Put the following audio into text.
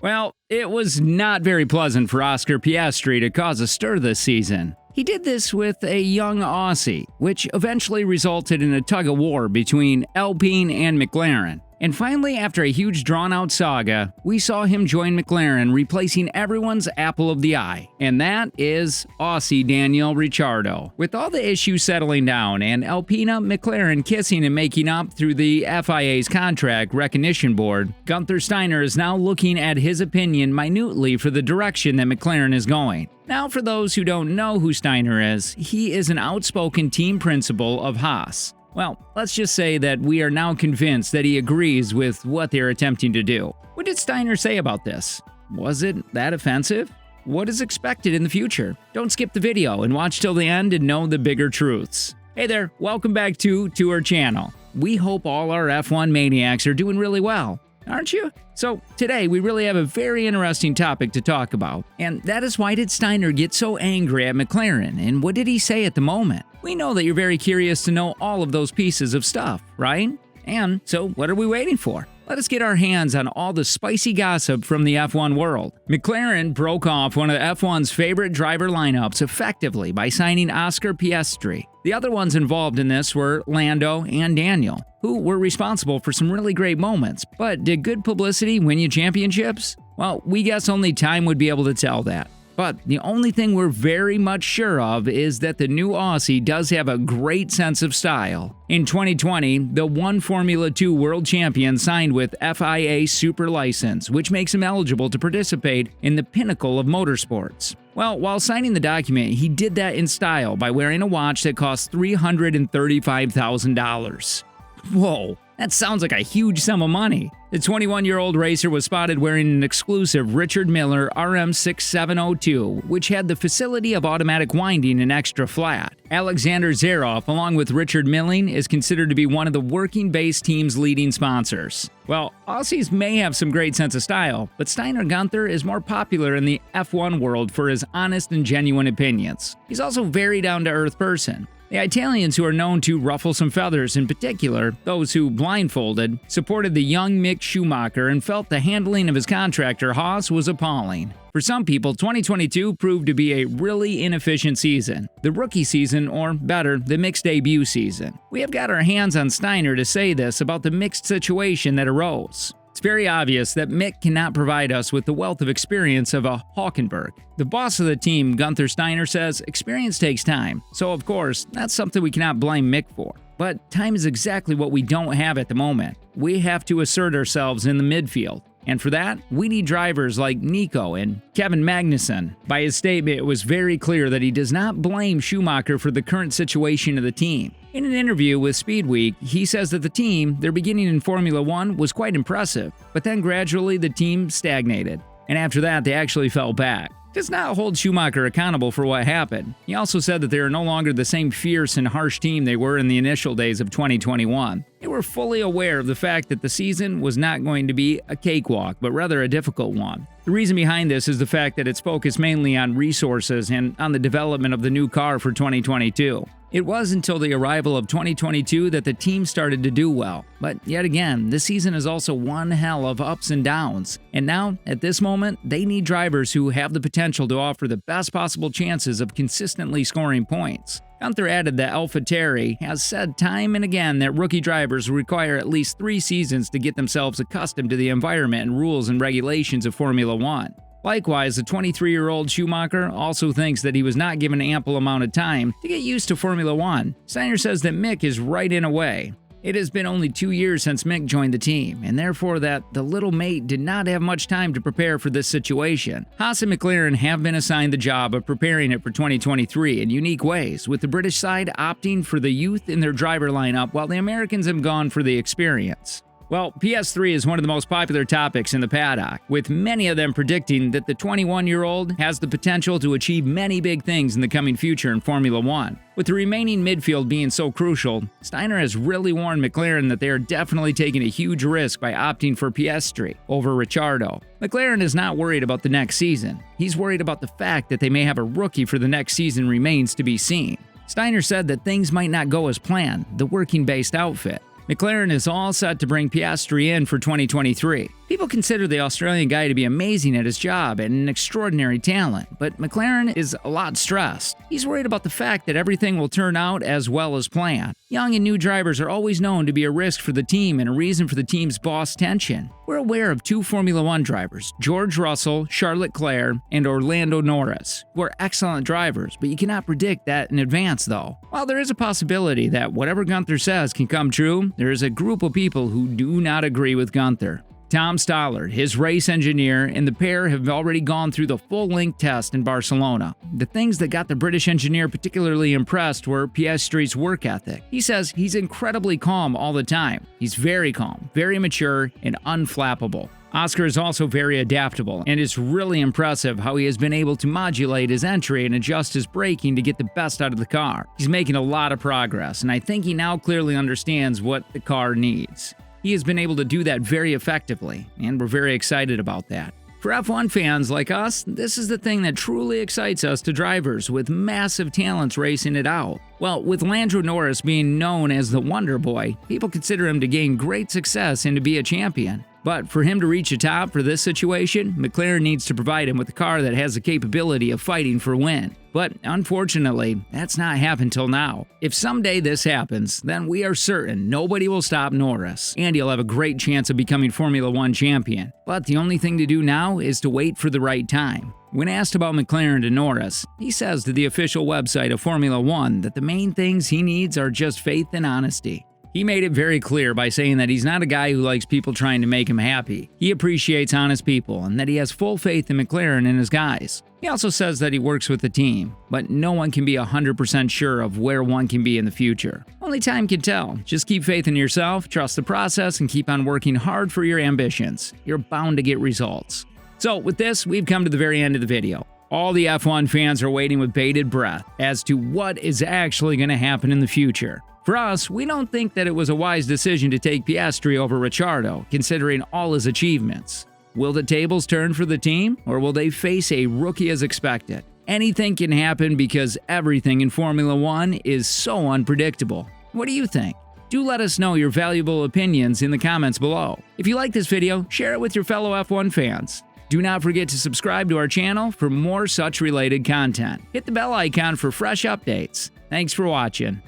Well, it was not very pleasant for Oscar Piastri to cause a stir this season. He did this with a young Aussie, which eventually resulted in a tug-of-war between Alpine and McLaren. And finally, after a huge drawn-out saga, we saw him join McLaren, replacing everyone's apple of the eye, and that is Aussie Daniel Ricciardo. With all the issues settling down and Alpine McLaren kissing and making up through the FIA's contract recognition board, Gunter Steiner is now looking at his opinion minutely for the direction that McLaren is going. Now, for those who don't know who Steiner is, he is an outspoken team principal of Haas. Well, let's just say that we are now convinced that he agrees with what they're attempting to do. What did Steiner say about this? Was it that offensive? What is expected in the future? Don't skip the video and watch till the end and know the bigger truths. Hey there, welcome back to our channel. We hope all our F1 maniacs are doing really well, aren't you? So today we really have a very interesting topic to talk about, and that is why did Steiner get so angry at McLaren, and what did he say at the moment? We know that you're very curious to know all of those pieces of stuff, right? And so what are we waiting for? Let us get our hands on all the spicy gossip from the F1 world. McLaren broke off one of F1's favorite driver lineups effectively by signing Oscar Piastri. The other ones involved in this were Lando and Daniel, who were responsible for some really great moments. But did good publicity win you championships? Well, we guess only time would be able to tell that. But the only thing we're very much sure of is that the new Aussie does have a great sense of style. In 2020, the one Formula 2 world champion signed with FIA Super License, which makes him eligible to participate in the pinnacle of motorsports. Well, while signing the document, he did that in style by wearing a watch that cost $335,000. Whoa, that sounds like a huge sum of money. The 21-year-old racer was spotted wearing an exclusive Richard Miller RM6702, which had the facility of automatic winding and extra flat. Alexander Zaroff, along with Richard Milling, is considered to be one of the working base team's leading sponsors. Well, Aussies may have some great sense of style, but Steiner Gunter is more popular in the F1 world for his honest and genuine opinions. He's also a very down-to-earth person. The Italians, who are known to ruffle some feathers, in particular those who, blindfolded, supported the young Mick Schumacher and felt the handling of his contractor Haas was appalling. For some people, 2022 proved to be a really inefficient season. The rookie season, or better, the mixed debut season. We have got our hands on Steiner to say this about the mixed situation that arose. It's very obvious that Mick cannot provide us with the wealth of experience of a Hülkenberg. The boss of the team, Gunter Steiner, says experience takes time, so of course, that's something we cannot blame Mick for. But time is exactly what we don't have at the moment. We have to assert ourselves in the midfield. And for that, we need drivers like Nico and Kevin Magnussen. By his statement, it was very clear that he does not blame Schumacher for the current situation of the team. In an interview with Speedweek, he says that the team, their beginning in Formula 1, was quite impressive, but then gradually the team stagnated. And after that, they actually fell back. Does not hold Schumacher accountable for what happened. He also said that they are no longer the same fierce and harsh team they were in the initial days of 2021. They were fully aware of the fact that the season was not going to be a cakewalk, but rather a difficult one. The reason behind this is the fact that it's focused mainly on resources and on the development of the new car for 2022. It was until the arrival of 2022 that the team started to do well. But yet again, this season is also one hell of ups and downs. And now, at this moment, they need drivers who have the potential to offer the best possible chances of consistently scoring points. Gunter added that AlphaTauri has said time and again that rookie drivers require at least 3 seasons to get themselves accustomed to the environment and rules and regulations of Formula 1. Likewise, the 23-year-old Schumacher also thinks that he was not given ample amount of time to get used to Formula 1. Steiner says that Mick is right in a way. It has been only 2 years since Mick joined the team, and therefore that the little mate did not have much time to prepare for this situation. Haas and McLaren have been assigned the job of preparing it for 2023 in unique ways, with the British side opting for the youth in their driver lineup while the Americans have gone for the experience. Well, PS3 is one of the most popular topics in the paddock, with many of them predicting that the 21-year-old has the potential to achieve many big things in the coming future in Formula 1. With the remaining midfield being so crucial, Steiner has really warned McLaren that they are definitely taking a huge risk by opting for Piastri over Ricciardo. McLaren is not worried about the next season. He's worried about the fact that they may have a rookie for the next season remains to be seen. Steiner said that things might not go as planned, the working-based outfit. McLaren is all set to bring Piastri in for 2023. People consider the Australian guy to be amazing at his job and an extraordinary talent, but McLaren is a lot stressed. He's worried about the fact that everything will turn out as well as planned. Young and new drivers are always known to be a risk for the team and a reason for the team's boss tension. We're aware of 2 Formula One drivers, George Russell, Charles Leclerc, and Orlando Norris, who are excellent drivers, but you cannot predict that in advance though. While there is a possibility that whatever Gunter says can come true, there is a group of people who do not agree with Gunter. Tom Stollard, his race engineer, and the pair have already gone through the full-length test in Barcelona. The things that got the British engineer particularly impressed were Piastri's work ethic. He says he's incredibly calm all the time. He's very calm, very mature, and unflappable. Oscar is also very adaptable, and it's really impressive how he has been able to modulate his entry and adjust his braking to get the best out of the car. He's making a lot of progress, and I think he now clearly understands what the car needs. He has been able to do that very effectively, and we're very excited about that. For F1 fans like us, this is the thing that truly excites us to drivers with massive talents racing it out. Well, with Lando Norris being known as the Wonder Boy, people consider him to gain great success and to be a champion. But for him to reach the top for this situation, McLaren needs to provide him with a car that has the capability of fighting for a win. But unfortunately, that's not happened till now. If someday this happens, then we are certain nobody will stop Norris, and he'll have a great chance of becoming Formula One champion. But the only thing to do now is to wait for the right time. When asked about McLaren to Norris, he says to the official website of Formula One that the main things he needs are just faith and honesty. He made it very clear by saying that he's not a guy who likes people trying to make him happy. He appreciates honest people and that he has full faith in McLaren and his guys. He also says that he works with the team, but no one can be 100% sure of where one can be in the future. Only time can tell. Just keep faith in yourself, trust the process, and keep on working hard for your ambitions. You're bound to get results. So with this, we've come to the very end of the video. All the F1 fans are waiting with bated breath as to what is actually going to happen in the future. For us, we don't think that it was a wise decision to take Piastri over Ricciardo, considering all his achievements. Will the tables turn for the team, or will they face a rookie as expected? Anything can happen because everything in Formula One is so unpredictable. What do you think? Do let us know your valuable opinions in the comments below. If you like this video, share it with your fellow F1 fans. Do not forget to subscribe to our channel for more such related content. Hit the bell icon for fresh updates. Thanks for watching.